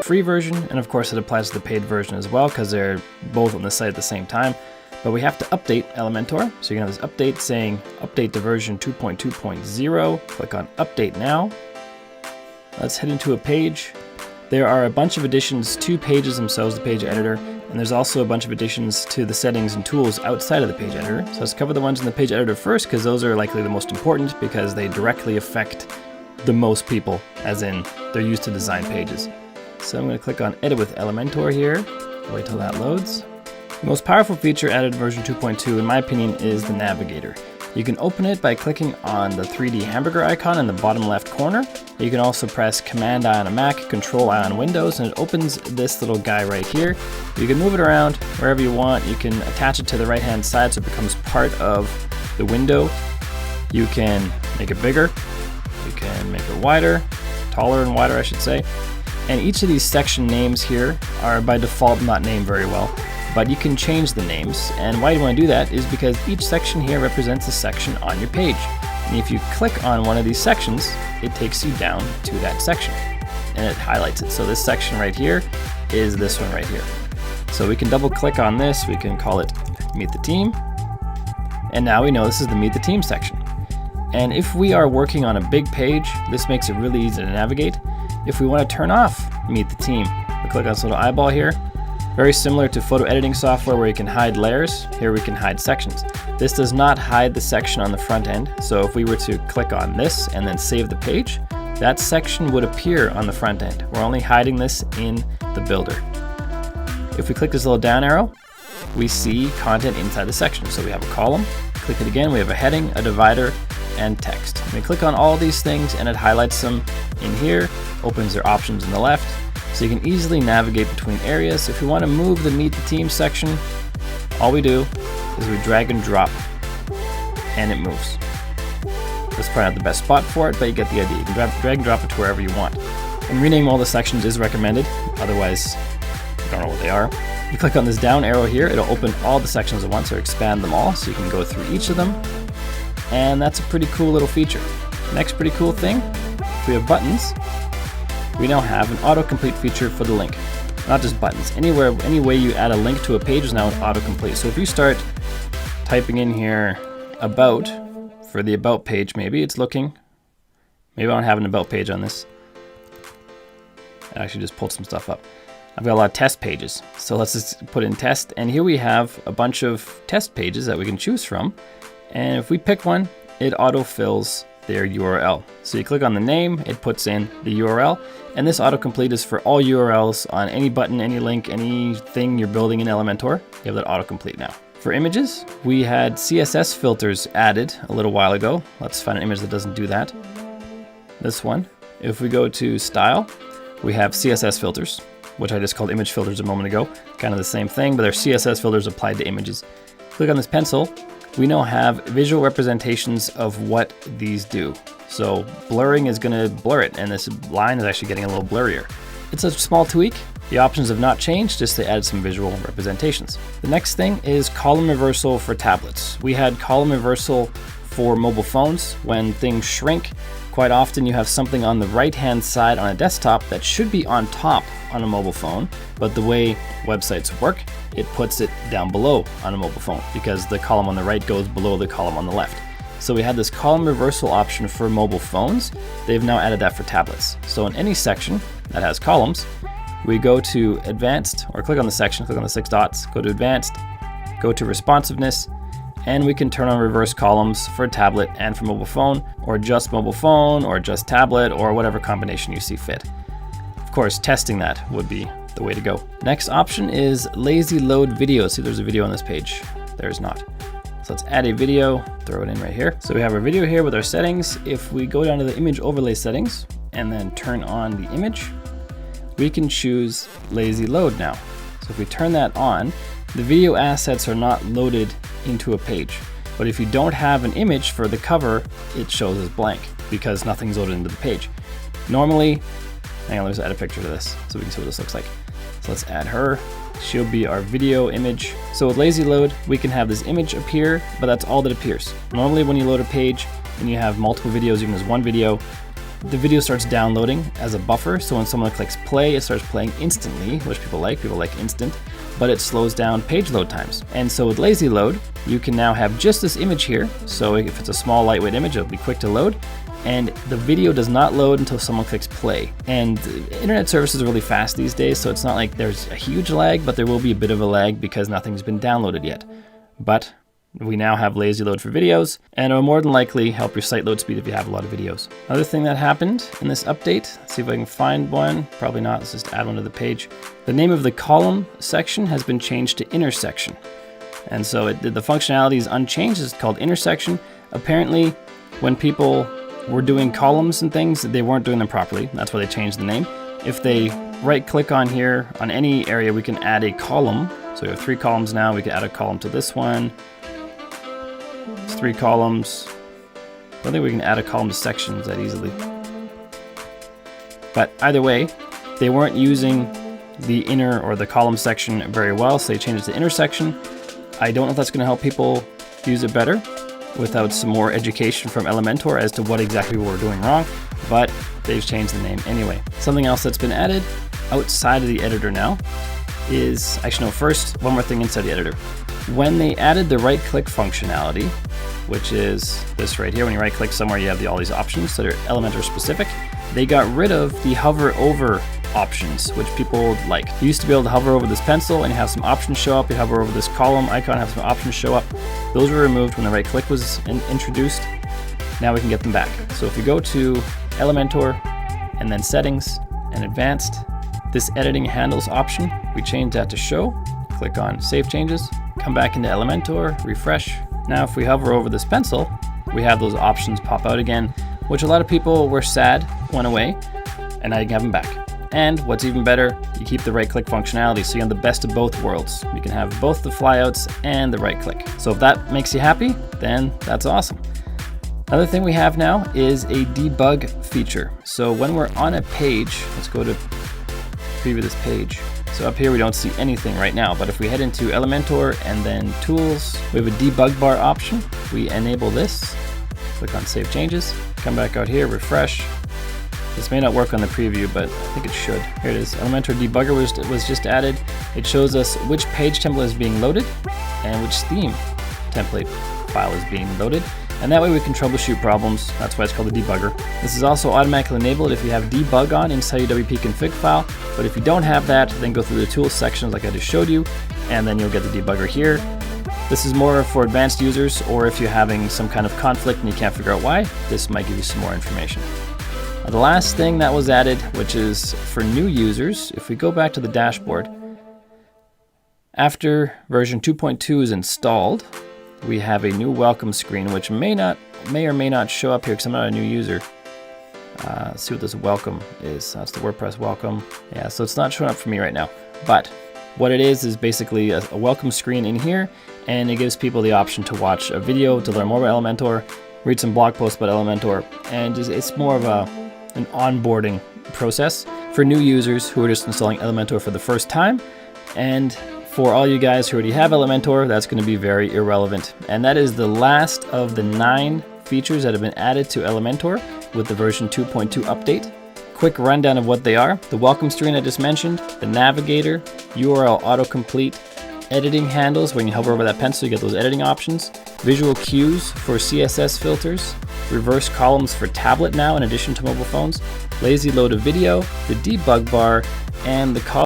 free version, and of course it applies to the paid version as well because they're both on the site at the same time. But we have to update Elementor, so you can have this update saying update to version 2.2.0. Click on update now. Let's head into a page. There are a bunch of additions to pages themselves, the page editor, and there's also a bunch of additions to the settings and tools outside of the page editor. So let's cover the ones in the page editor first, because those are likely the most important because they directly affect the most people, as in they're used to design pages. So I'm going to click on edit with Elementor here. Wait till that loads. The most powerful feature added in version 2.2 in my opinion is the navigator. You can open it by clicking on the 3D hamburger icon in the bottom left corner. You can also press Command I on a Mac, Control I on Windows, and it opens this little guy right here. You can move it around wherever you want. You can attach it to the right hand side so it becomes part of the window. You can make it bigger. You can make it wider, taller and wider I should say. And each of these section names here are by default not named very well, but you can change the names. And why you want to do that is because each section here represents a section on your page. And if you click on one of these sections, it takes you down to that section and it highlights it. So this section right here is this one right here. So we can double click on this, we can call it Meet the Team. And now we know this is the Meet the Team section. And if we are working on a big page, this makes it really easy to navigate. If we want to turn off Meet the Team, we click on this little eyeball here. Very similar to photo editing software where you can hide layers, here we can hide sections. This does not hide the section on the front end, so if we were to click on this and then save the page, that section would appear on the front end. We're only hiding this in the builder. If we click this little down arrow, we see content inside the section. So we have a column, click it again, we have a heading, a divider, and text. And we click on all these things and it highlights them in here, opens their options in the left, so you can easily navigate between areas. If we want to move the Meet the Team section, all we do is we drag and drop and it moves. That's probably not the best spot for it, but you get the idea. You can drag and drop it to wherever you want. And renaming all the sections is recommended, otherwise you don't know what they are. You click on this down arrow here, it'll open all the sections at once or expand them all, so you can go through each of them. And that's a pretty cool little feature. Next pretty cool thing, if we have buttons, we now have an autocomplete feature for the link. Not just buttons, any way you add a link to a page is now an autocomplete. So if you start typing in here about, for the about page maybe, it's looking, maybe I don't have an about page on this. I actually just pulled some stuff up. I've got a lot of test pages. So let's just put in test, and here we have a bunch of test pages that we can choose from. And if we pick one, it autofills their URL. So you click on the name, it puts in the URL, and this autocomplete is for all URLs on any button, any link, anything you're building in Elementor. You have that autocomplete now. For images, we had CSS filters added a little while ago. Let's find an image that doesn't do that. This one. If we go to style, we have CSS filters, which I just called image filters a moment ago. Kind of the same thing, but they're CSS filters applied to images. Click on this pencil. We now have visual representations of what these do. So blurring is going to blur it, and this line is actually getting a little blurrier. It's a small tweak. The options have not changed, just they added some visual representations. The next thing is column reversal for tablets. We had column reversal for mobile phones. When things shrink, quite often you have something on the right-hand side on a desktop that should be on top on a mobile phone, but the way websites work, it puts it down below on a mobile phone because the column on the right goes below the column on the left. So we had this column reversal option for mobile phones. They've now added that for tablets. So in any section that has columns, we go to advanced, or click on the section, click on the 6 dots, go to advanced, go to responsiveness, and we can turn on reverse columns for tablet and for mobile phone, or just mobile phone, or just tablet, or whatever combination you see fit. Of course, testing that would be the way to go. Next option is lazy load video. See, there's a video on this page. There's not. So let's add a video, throw it in right here. So we have our video here with our settings. If we go down to the image overlay settings and then turn on the image, we can choose lazy load now. So if we turn that on, the video assets are not loaded into a page. But if you don't have an image for the cover, it shows as blank because nothing's loaded into the page. Normally, hang on, let's add a picture to this so we can see what this looks like. So let's add her. She'll be our video image. So with lazy load, we can have this image appear, but that's all that appears. Normally when you load a page and you have multiple videos, even as one video, the video starts downloading as a buffer. So when someone clicks play, it starts playing instantly, which people like instant, but it slows down page load times. And so with lazy load, you can now have just this image here. So if it's a small lightweight image, it'll be quick to load. And the video does not load until someone clicks play. And internet services are really fast these days, so it's not like there's a huge lag, but there will be a bit of a lag because nothing's been downloaded yet. But we now have lazy load for videos, and it will more than likely help your site load speed if you have a lot of videos. Another thing that happened in this update, let's see if I can find one. Probably not, let's just add one to the page. The name of the column section has been changed to intersection. And so the functionality is unchanged, it's called intersection. Apparently, when people were doing columns and things, they weren't doing them properly. That's why they changed the name. If they right click on here, on any area, we can add a column. So we have 3 columns now, we can add a column to this one. It's 3 columns. I don't think we can add a column to sections that easily. But either way, they weren't using the inner or the column section very well, so they changed it to intersection. I don't know if that's gonna help people use it better without some more education from Elementor as to what exactly we were doing wrong, but they've changed the name anyway. Something else that's been added outside of the editor now is, actually no, first, one more thing inside the editor. When they added the right-click functionality, which is this right here, when you right-click somewhere, you have all these options that are Elementor specific, they got rid of the hover over options, which people like. You used to be able to hover over this pencil and you have some options show up. You hover over this column icon, have some options show up. Those were removed when the right click was introduced. Now we can get them back. So if you go to Elementor and then settings and advanced, this editing handles option, we change that to show. Click on save changes, come back into Elementor, refresh. Now if we hover over this pencil, we have those options pop out again, which a lot of people were sad went away, and now you can have them back. And what's even better, you keep the right click functionality, so you have the best of both worlds. You can have both the flyouts and the right click. So if that makes you happy, then that's awesome. Another thing we have now is a debug feature. So when we're on a page, let's go to preview this page. So up here we don't see anything right now, but if we head into Elementor and then tools, we have a debug bar option. We enable this, click on save changes, come back out here, refresh. This may not work on the preview, but I think it should. Here it is. Elementor Debugger was just added. It shows us which page template is being loaded and which theme template file is being loaded. And that way we can troubleshoot problems. That's why it's called a debugger. This is also automatically enabled if you have debug on inside your WP config file. But if you don't have that, then go through the tools sections like I just showed you, and then you'll get the debugger here. This is more for advanced users, or if you're having some kind of conflict and you can't figure out why, this might give you some more information. The last thing that was added, which is for new users, if we go back to the dashboard, after version 2.2 is installed, we have a new welcome screen, which may or may not show up here because I'm not a new user. Let's see what this welcome is. That's the WordPress welcome. Yeah, so it's not showing up for me right now. But what it is basically a welcome screen in here, and it gives people the option to watch a video, to learn more about Elementor, read some blog posts about Elementor, and it's more of an onboarding process for new users who are just installing Elementor for the first time. And for all you guys who already have Elementor, that's going to be very irrelevant. And that is the last of the 9 features that have been added to Elementor with the version 2.2 update. Quick rundown of what they are: the welcome screen I just mentioned, the navigator, URL autocomplete, editing handles. When you hover over that pencil, you get those editing options, visual cues for CSS filters, reverse columns for tablet now in addition to mobile phones, lazy load of video, the debug bar, and the